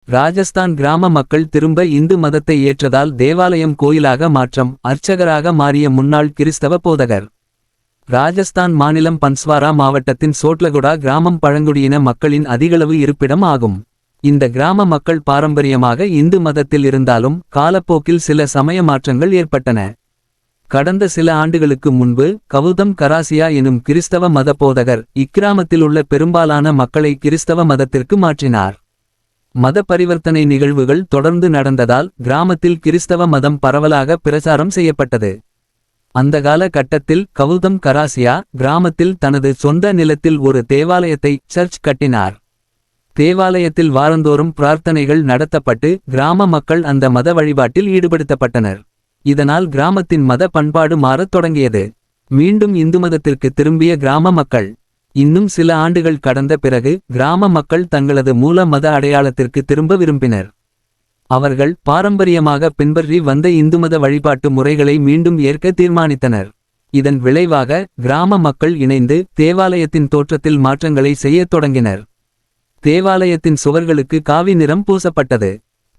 ராஜஸ்தான் கிராம மக்கள் திரும்ப இந்து மதத்தை ஏற்றதால் தேவாலயம் கோயிலாக மாற்றம். அர்ச்சகராக மாறிய முன்னாள் கிறிஸ்தவ போதகர். ராஜஸ்தான் மாநிலம் பன்ஸ்வாரா மாவட்டத்தின் சோட்லகுடா கிராமம் பழங்குடியின மக்களின் அதிகளவு இருப்பிடம் ஆகும். இந்த கிராம மக்கள் பாரம்பரியமாக இந்து மதத்தில் இருந்தாலும் காலப்போக்கில் சில சமய மாற்றங்கள் ஏற்பட்டன. கடந்த சில ஆண்டுகளுக்கு முன்பு கவுதம் கராசியா எனும் கிறிஸ்தவ மத போதகர் இக்கிராமத்தில் உள்ள பெரும்பாலான மக்களை கிறிஸ்தவ மதத்திற்கு மாற்றினார். மத பரிவர்த்தனை நிகழ்வுகள் தொடர்ந்து நடந்ததால் கிராமத்தில் கிறிஸ்தவ மதம் பரவலாக பிரச்சாரம் செய்யப்பட்டது. அந்த கால கட்டத்தில் கவுதம் கராசியா கிராமத்தில் தனது சொந்த நிலத்தில் ஒரு தேவாலயத்தை சர்ச் கட்டினார். தேவாலயத்தில் வாரந்தோறும் பிரார்த்தனைகள் நடத்தப்பட்டு கிராம மக்கள் அந்த மத வழிபாட்டில் ஈடுபடுத்தப்பட்டனர். இதனால் கிராமத்தின் மத பண்பாடு மாறத் தொடங்கியது. மீண்டும் இந்து மதத்திற்கு திரும்பிய கிராம மக்கள். இன்னும் சில ஆண்டுகள் கடந்த பிறகு கிராம மக்கள் தங்களது மூல மத அடையாளத்திற்கு திரும்ப விரும்பினர். அவர்கள் பாரம்பரியமாக பின்பற்றி வந்த இந்துமத வழிபாட்டு முறைகளை மீண்டும் ஏற்க தீர்மானித்தனர். இதன் விளைவாக கிராம மக்கள் இணைந்து தேவாலயத்தின் தோற்றத்தில் மாற்றங்களை செய்யத் தொடங்கினர். தேவாலயத்தின் சுவர்களுக்கு காவி நிறம் பூசப்பட்டது.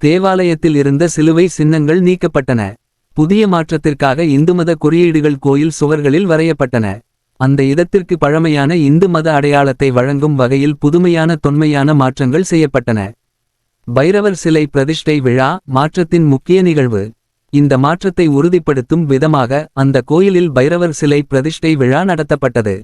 தேவாலயத்தில் இருந்த சிலுவை சின்னங்கள் நீக்கப்பட்டன. புதிய மாற்றத்திற்காக இந்துமத குறியீடுகள் கோயில் சுவர்களில் வரையப்பட்டன. அந்த இடத்திற்கு பழமையான இந்து மத அடையாளத்தை வழங்கும் வகையில் புதுமையான தொன்மையான மாற்றங்கள் செய்யப்பட்டன. பைரவர் சிலை பிரதிஷ்டை விழா மாற்றத்தின் முக்கிய நிகழ்வு. இந்த மாற்றத்தை உறுதிப்படுத்தும் விதமாக அந்த கோயிலில் பைரவர் சிலை பிரதிஷ்டை விழா நடத்தப்பட்டது.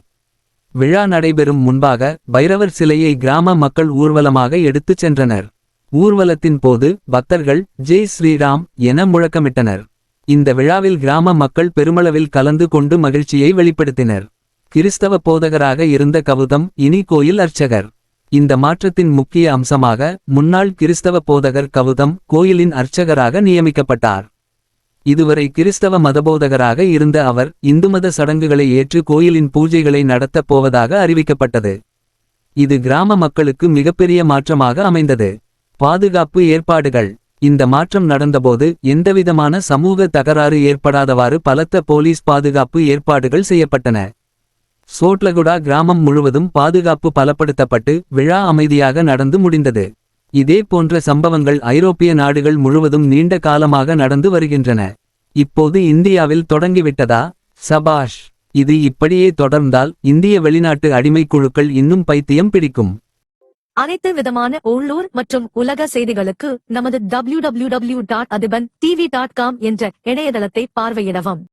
விழா நடைபெறும் முன்பாக பைரவர் சிலையை கிராம மக்கள் ஊர்வலமாக எடுத்துச் சென்றனர். ஊர்வலத்தின் போது பக்தர்கள் ஜெய் ஸ்ரீராம் என முழக்கமிட்டனர். இந்த விழாவில் கிராம மக்கள் பெருமளவில் கலந்து கொண்டு மகிழ்ச்சியை வெளிப்படுத்தினர். கிறிஸ்தவ போதகராக இருந்த கவுதம் இனி கோயில் அர்ச்சகர். இந்த மாற்றத்தின் முக்கிய அம்சமாக முன்னாள் கிறிஸ்தவ போதகர் கவுதம் கோயிலின் அர்ச்சகராக நியமிக்கப்பட்டார். இதுவரை கிறிஸ்தவ மதபோதகராக இருந்த அவர் இந்துமத சடங்குகளை ஏற்று கோயிலின் பூஜைகளை நடத்தப் போவதாக அறிவிக்கப்பட்டது. இது கிராம மக்களுக்கு மிகப்பெரிய மாற்றமாக அமைந்தது. பாதுகாப்பு ஏற்பாடுகள். இந்த மாற்றம் நடந்தபோது எந்தவிதமான சமூக தகராறு ஏற்படாதவாறு பலத்த போலீஸ் பாதுகாப்பு ஏற்பாடுகள் செய்யப்பட்டன. சோட்லகுடா கிராமம் முழுவதும் பாதுகாப்பு பலப்படுத்தப்பட்டு விழா அமைதியாக நடந்து முடிந்தது. இதே போன்ற சம்பவங்கள் ஐரோப்பிய நாடுகள் முழுவதும் நீண்ட காலமாக நடந்து வருகின்றன. இப்போது இந்தியாவில் தொடங்கிவிட்டதா? சபாஷ்! இது இப்படியே தொடர்ந்தால் இந்திய வெளிநாட்டு அடிமை குழுக்கள் இன்னும் பைத்தியம் பிடிக்கும். அனைத்து விதமான உள்ளூர் மற்றும் உலக செய்திகளுக்கு நமது www.adibantv.com என்ற இணையதளத்தை பார்வையிடவும்.